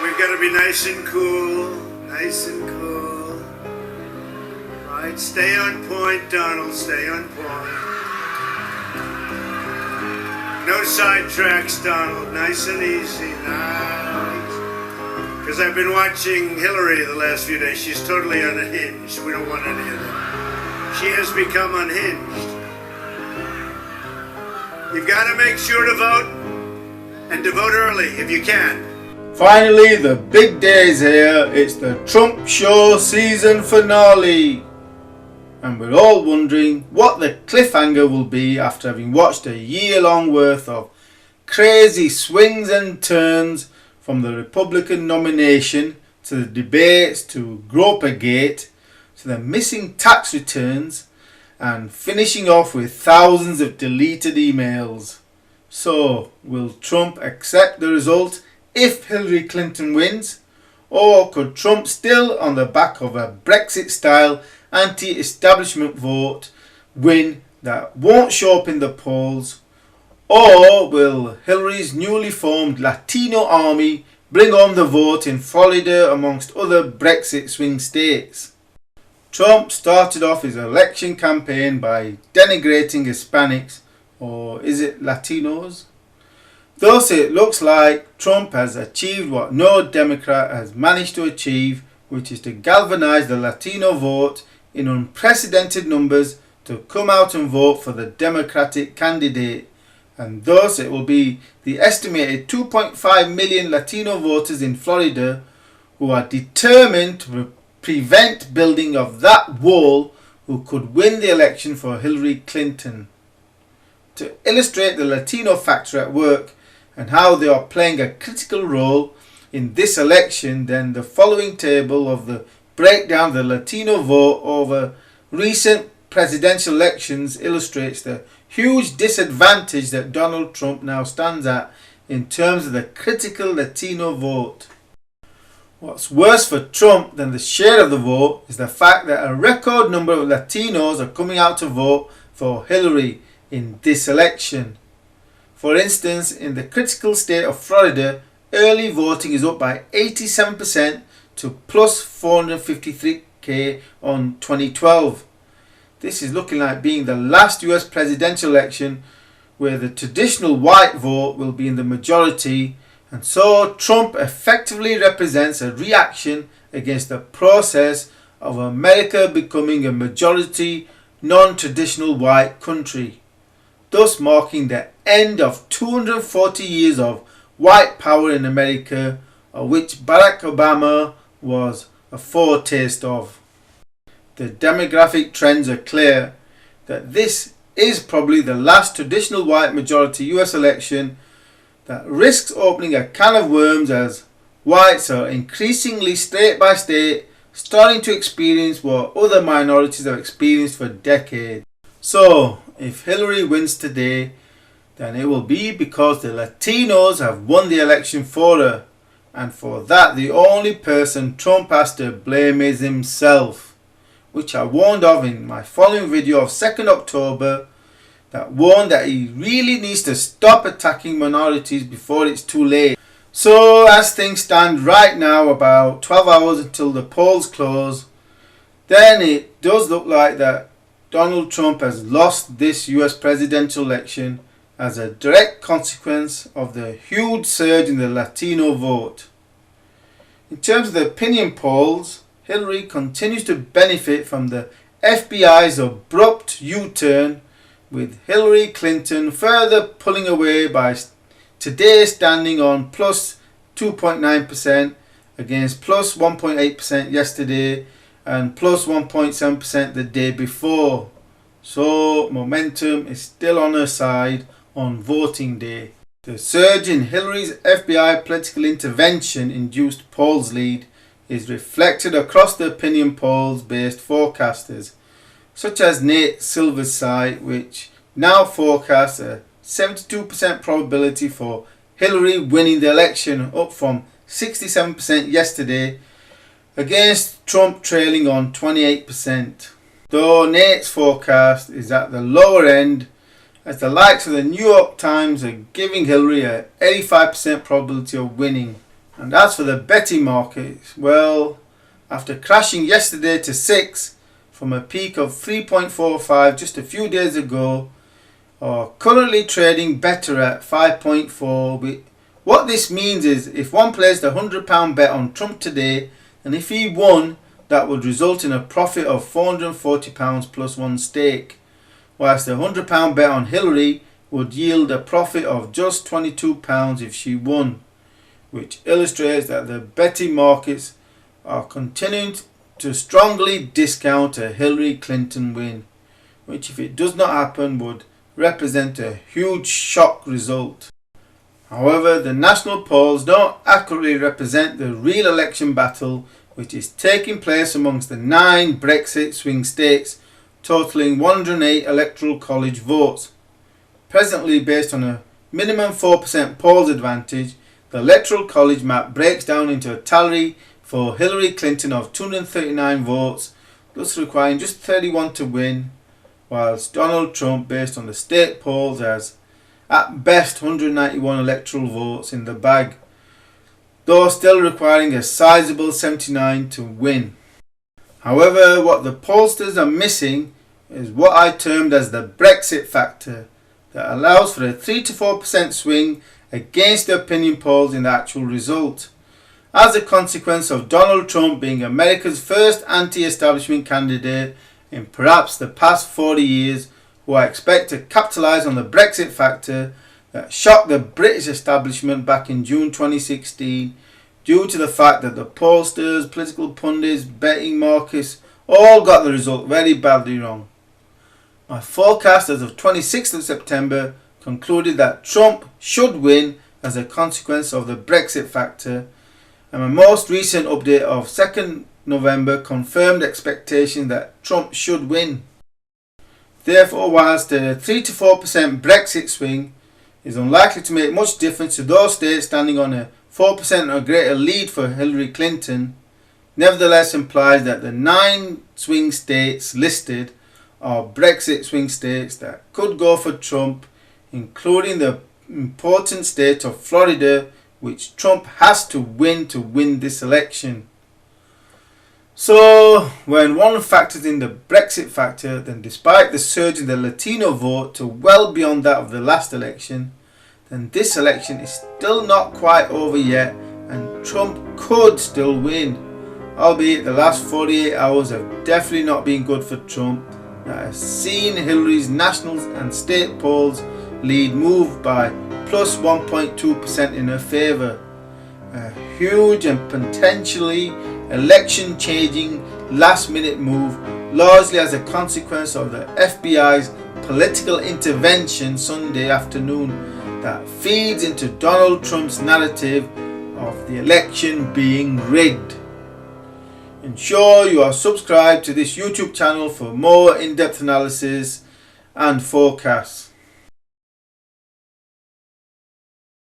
We've got to be nice and cool, nice and cool. Right, stay on point, Donald, stay on point. No sidetracks, Donald, nice and easy, nice. Because I've been watching Hillary the last few days. She's totally unhinged. We don't want any of that. She has become unhinged. You've got to make sure to vote, and to vote early if you can. Finally, the big day is here. It's the Trump Show season finale. And we're all wondering what the cliffhanger will be after having watched a year-long worth of crazy swings and turns from the Republican nomination to the debates to Gropagate to the missing tax returns and finishing off with thousands of deleted emails. So, will Trump accept the result if Hillary Clinton wins? Or could Trump still, on the back of a Brexit-style anti-establishment vote, win that won't show up in the polls? Or will Hillary's newly formed Latino army bring home the vote in Florida amongst other Brexit swing states? Trump started off his election campaign by denigrating Hispanics, or is it Latinos? Thus it looks like Trump has achieved what no Democrat has managed to achieve, which is to galvanize the Latino vote in unprecedented numbers to come out and vote for the Democratic candidate. And thus it will be the estimated 2.5 million Latino voters in Florida who are determined to prevent building of that wall who could win the election for Hillary Clinton. To illustrate the Latino factor at work and how they are playing a critical role in this election, then the following table of the breakdown of the Latino vote over recent presidential elections illustrates the huge disadvantage that Donald Trump now stands at in terms of the critical Latino vote. What's worse for Trump than the share of the vote is the fact that a record number of Latinos are coming out to vote for Hillary in this election. For instance, in the critical state of Florida, early voting is up by 87% to plus 453k on 2012. This is looking like being the last US presidential election where the traditional white vote will be in the majority, and so Trump effectively represents a reaction against the process of America becoming a majority non-traditional white country, thus marking the end of 240 years of white power in America, of which Barack Obama was a foretaste of. The demographic trends are clear that this is probably the last traditional white majority US election that risks opening a can of worms as whites are increasingly state by state starting to experience what other minorities have experienced for decades. So, if Hillary wins today, then it will be because the Latinos have won the election for her, and for that the only person Trump has to blame is himself, which I warned of in my following video of 2nd October that warned that he really needs to stop attacking minorities before it's too late. So as things stand right now, about 12 hours until the polls close, then it does look like that Donald Trump has lost this US presidential election as a direct consequence of the huge surge in the Latino vote. In terms of the opinion polls, Hillary continues to benefit from the FBI's abrupt U-turn, with Hillary Clinton further pulling away by today standing on plus 2.9% against plus 1.8% yesterday and plus 1.7% the day before. So momentum is still on her side on voting day. The surge in Hillary's FBI political intervention induced polls lead is reflected across the opinion polls based forecasters such as Nate Silver's site, which now forecasts a 72% probability for Hillary winning the election, up from 67% yesterday, against Trump trailing on 28%. Though Nate's forecast is at the lower end, as the likes of the New York Times are giving Hillary a 85% probability of winning. And as for the betting markets, well, after crashing yesterday to 6 from a peak of 3.45 just a few days ago, are currently trading better at 5.4. What this means is if one placed a £100 bet on Trump today, and if he won, that would result in a profit of £440 plus one stake, whilst a £100 bet on Hillary would yield a profit of just £22 if she won, which illustrates that the betting markets are continuing to strongly discount a Hillary Clinton win, which if it does not happen would represent a huge shock result. However, the national polls don't accurately represent the real election battle which is taking place amongst the 9 Brexit swing states, totaling 108 electoral college votes. Presently, based on a minimum 4% polls advantage, the electoral college map breaks down into a tally for Hillary Clinton of 239 votes, thus requiring just 31 to win, whilst Donald Trump, based on the state polls, has at best 191 electoral votes in the bag, though still requiring a sizable 79 to win. However, what the pollsters are missing is what I termed as the BrExit factor, that allows for a 3 to 4% swing against the opinion polls in the actual result, as a consequence of Donald Trump being America's first anti-establishment candidate in perhaps the past 40 years, who I expect to capitalise on the Brexit factor that shocked the British establishment back in June 2016, due to the fact that the pollsters, political pundits, betting markets all got the result very badly wrong. My forecast as of 26th of September concluded that Trump should win as a consequence of the Brexit factor, and my most recent update of 2nd November confirmed expectation that Trump should win. Therefore, whilst the 3 to 4% Brexit swing is unlikely to make much difference to those states standing on a 4% or greater lead for Hillary Clinton, nevertheless implies that the 9 swing states listed are Brexit swing states that could go for Trump, including the important state of Florida, which Trump has to win this election. So, when one factors in the Brexit factor, then despite the surge in the Latino vote to well beyond that of the last election, then this election is still not quite over yet and Trump could still win, albeit the last 48 hours have definitely not been good for Trump, that has seen Hillary's national and state polls lead move by plus 1.2% in her favour, a huge and potentially election-changing last-minute move, largely as a consequence of the FBI's political intervention Sunday afternoon that feeds into Donald Trump's narrative of the election being rigged. Ensure you are subscribed to this YouTube channel for more in-depth analysis and forecasts.